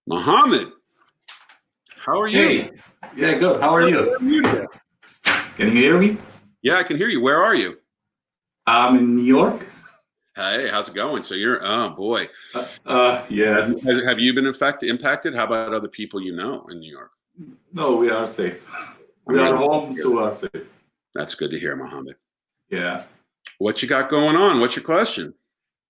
Mohamed, how are you? Hey, yeah, good. How are you? Can you hear me? Yeah, I can hear you. Where are you? I'm in New York. Hey, how's it going? So you're, oh boy. Yes. Have you been impacted? How about other people you know in New York? No, we are safe. I'm We are really home, so we are safe. That's good to hear, Mohamed. Yeah. What you got going on? What's your question?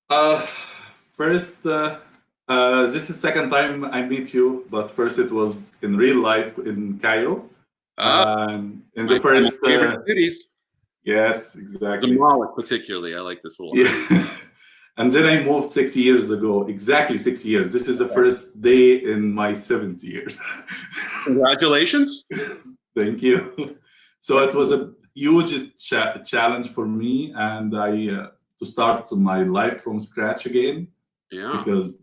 First, this is second time I meet you, but first it was in real life in Cairo. Uh, In my the first, favorite cities. yes, exactly. Zamalek, particularly. I like this a lot. Yeah. And then I moved 6 years ago, exactly 6 years. This is the first day in my 70 years. Congratulations. Thank you. So it was a huge challenge for me, and I to start my life from scratch again. Yeah. Because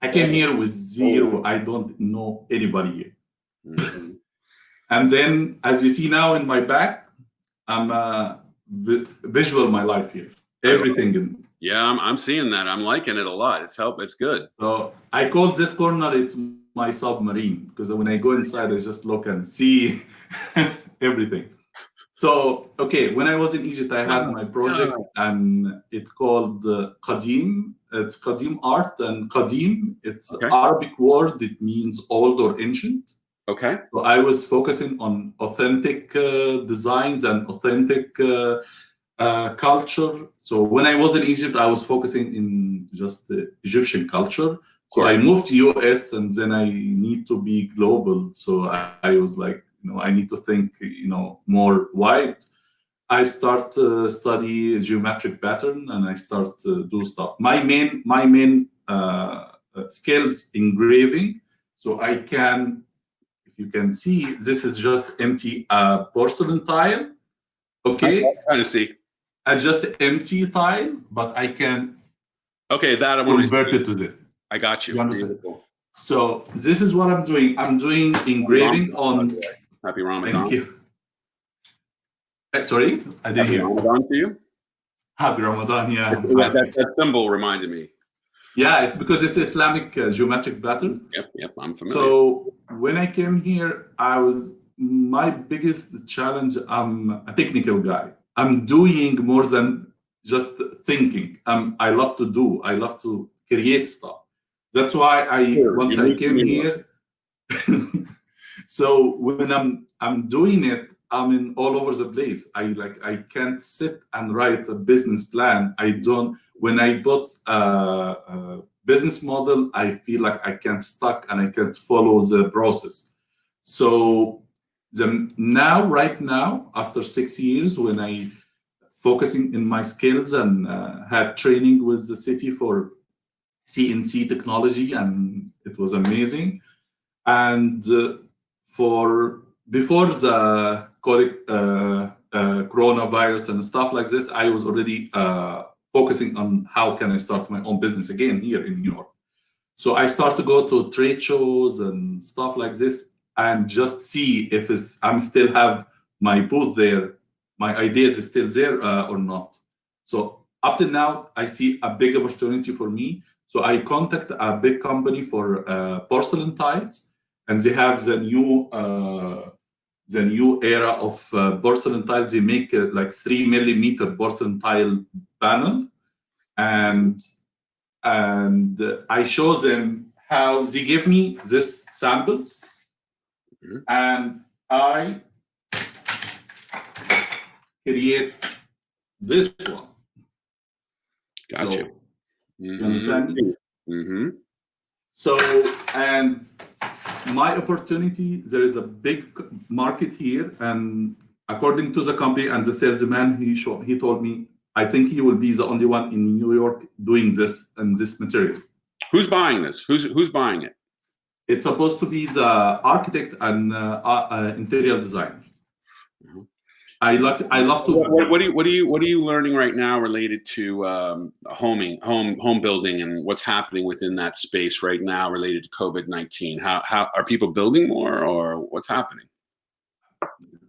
I came here with zero. I don't know anybody here. Mm-hmm. And then, as you see now in my back, I'm visual my life here. Everything. Yeah, I'm seeing that. I'm liking it a lot. It's good. So I call this corner, it's my submarine, because when I go inside, I just look and see everything. So, okay, when I was in Egypt, I had my project and it's called Qadim. It's Qadim art, and Qadim, it's Arabic word. It means old or ancient. Okay. So I was focusing on authentic designs and authentic culture. So when I was in Egypt, I was focusing in just the Egyptian culture. So I moved to US, and then I need to be global. So I was like, I need to think, more wide. I start study geometric pattern, and I start do stuff. My main skills engraving. So I can, if you can see, this is just empty porcelain tile. Okay. I'm trying to see. It's just empty tile, but I can. Okay, that I want to convert it to this. I got you. You understand? So this is what I'm doing. I'm doing engraving on. Happy Ramadan. Thank you. Sorry, I didn't hear. Happy Ramadan to you. Happy Ramadan, yeah. That symbol reminded me. Yeah, it's because it's Islamic geometric pattern. Yep, I'm familiar. So when I came here, my biggest challenge, I'm a technical guy. I'm doing more than just thinking. I love to do. I love to create stuff. That's why once I came here. So when I'm doing it, I'm in all over the place. I can't sit and write a business plan. When I bought a business model, I feel like I can't stuck and I can't follow the process. So right now, after 6 years, when I focusing in my skills and had training with the city for CNC technology, and it was amazing. And before the coronavirus and stuff like this, I was already focusing on how can I start my own business again here in New York. So I start to go to trade shows and stuff like this, and just see if I'm still have my booth there, my ideas is still there or not. So up to now, I see a big opportunity for me. So I contact a big company for porcelain tiles, and they have the new era of porcelain tiles. They make like 3 millimeter porcelain tile panel, and I show them how they give me this samples, and I create this one. Gotcha. So, you understand me? Mm-hmm. So, and my opportunity, there is a big market here, and according to the company and the salesman, he told me, I think he will be the only one in New York doing this and this material. Who's buying this? Who's buying it? It's supposed to be the architect and interior designers. Mm-hmm. I love to. What are you learning right now related to home building, and what's happening within that space right now related to COVID-19? How are people building more, or what's happening?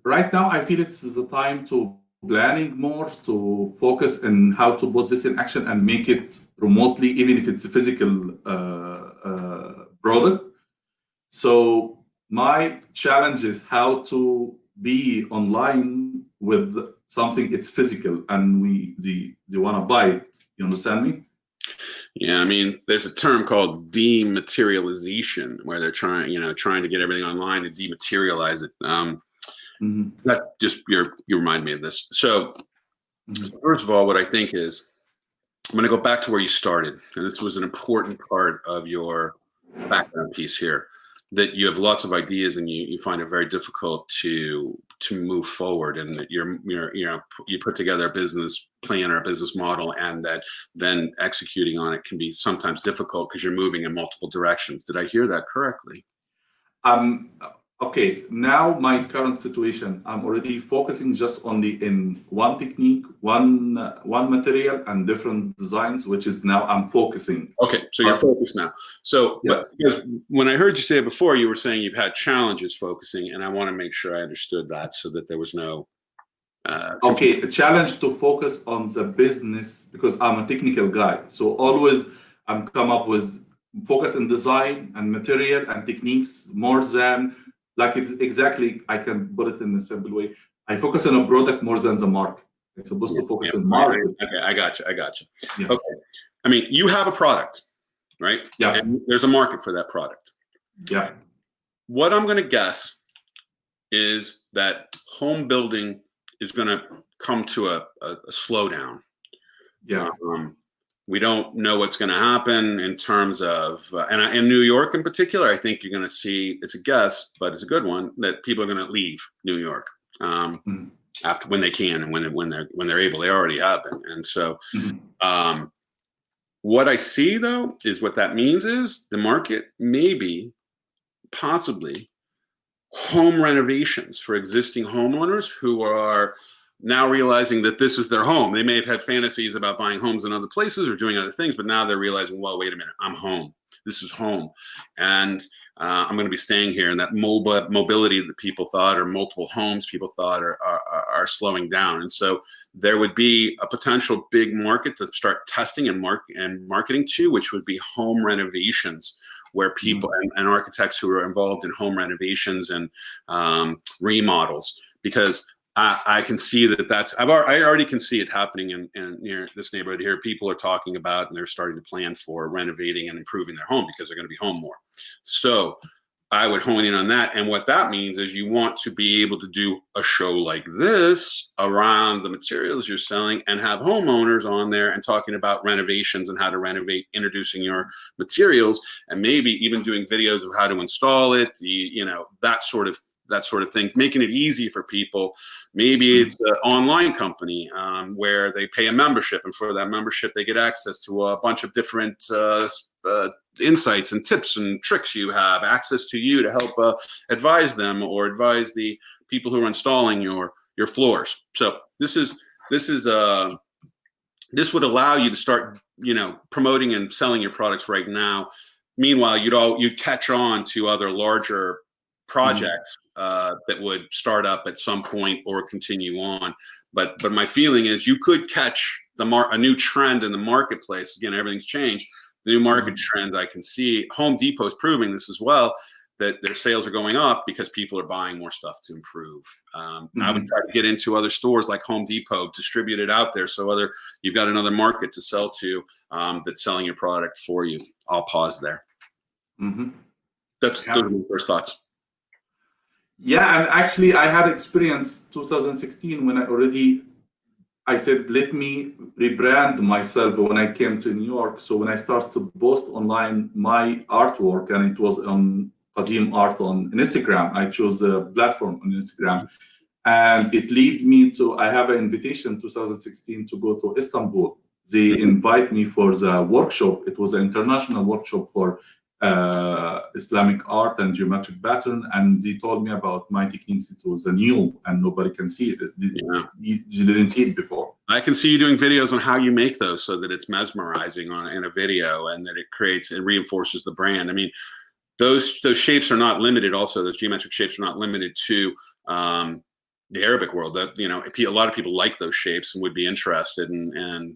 Right now, I feel it's the time to planning more, to focus on how to put this in action and make it remotely, even if it's a physical product. So my challenge is how to be online with something it's physical and they want to buy it. You understand me? Yeah, I mean, there's a term called dematerialization where they're trying to get everything online and dematerialize it. That just you remind me of this. So first of all, what I think is I'm going to go back to where you started, and this was an important part of your background piece here. That you have lots of ideas and you find it very difficult to move forward, and that you put together a business plan or a business model, and that then executing on it can be sometimes difficult because you're moving in multiple directions. Did I hear that correctly? Um, okay, now my current situation, I'm already focusing just only in one technique, one material, and different designs, which is now I'm focusing. Okay, so you're focused now. So, Yeah. but because when I heard you say it before, you were saying you've had challenges focusing, and I want to make sure I understood that so that there was no. Okay, a challenge to focus on the business because I'm a technical guy. So always I'm come up with focus in design and material and techniques more than like it's exactly I can put it in a simple way. I focus on a product more than the market. It's supposed to focus on market. Okay, I got you. Yeah. Okay, I mean you have a product, right? Yeah. And there's a market for that product. Yeah. What I'm going to guess is that home building is going to come to a slowdown. Yeah. We don't know what's going to happen in terms of, and in New York in particular, I think you're going to see, it's a guess, but it's a good one, that people are going to leave New York after when they can and when they're able. They already have been. And so what I see though is what that means is the market maybe possibly home renovations for existing homeowners who are now realizing that this is their home. They may have had fantasies about buying homes in other places or doing other things, but now they're realizing, well, wait a minute, I'm home. This is home. And I'm going to be staying here. And that mobility that people thought, or multiple homes people thought are slowing down. And so there would be a potential big market to start testing and marketing to, which would be home renovations, where people and architects who are involved in home renovations and remodels, because I can see that I already can see it happening in near this neighborhood here. People are talking about and they're starting to plan for renovating and improving their home because they're going to be home more. So I would hone in on that. And what that means is you want to be able to do a show like this around the materials you're selling and have homeowners on there and talking about renovations and how to renovate, introducing your materials, and maybe even doing videos of how to install it, that sort of thing, making it easy for people. Maybe it's an online company where they pay a membership, and for that membership, they get access to a bunch of different insights and tips and tricks. You have access to you to help advise them or advise the people who are installing your floors. So this would allow you to start, promoting and selling your products right now. Meanwhile, you'd catch on to other larger projects that would start up at some point or continue on. But my feeling is you could catch a new trend in the marketplace. Again, everything's changed. The new market trend I can see. Home Depot's proving this as well, that their sales are going up because people are buying more stuff to improve. I would try to get into other stores like Home Depot, distribute it out there so you've got another market to sell to that's selling your product for you. I'll pause there. Those are my first thoughts. Yeah, and actually I had experience 2016 when I said, let me rebrand myself when I came to New York. So when I started to post online my artwork, and it was on Qadim Art on Instagram, I chose a platform on Instagram. And it led me to, I have an invitation 2016 to go to Istanbul. They invite me for the workshop. It was an international workshop for Islamic art and geometric pattern, and they told me about my techniques. It was new and nobody can see it. You didn't see it before. I can see you doing videos on how you make those so that it's mesmerizing in a video, and that it reinforces the brand. I mean, those shapes are not limited. Also, those geometric shapes are not limited to the Arabic world. That a lot of people like those shapes and would be interested in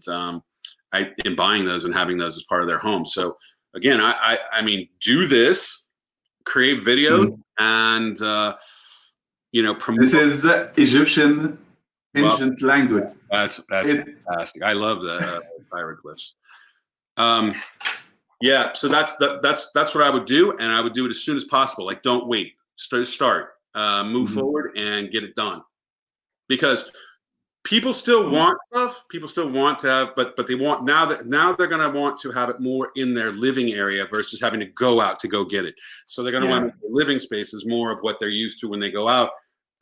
buying those and having those as part of their home. So again, I mean, do this, create videos and promote. This is Egyptian ancient language. That's fantastic. I love the hieroglyphs. Yeah, so that's what I would do, and I would do it as soon as possible. Like, don't wait. Start. Move forward and get it done. Because people still want stuff. People still want to have, but they want now they're going to want to have it more in their living area versus having to go out to go get it. So they're going to want the living spaces more of what they're used to when they go out.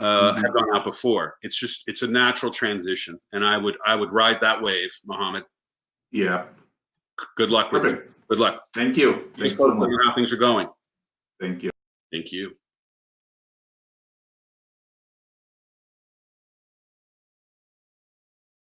Have gone out before. It's a natural transition, and I would ride that wave, Mohamed. Yeah. Good luck with it. Good luck. Thank you. Thanks so much. How things are going. Thank you. Thank you.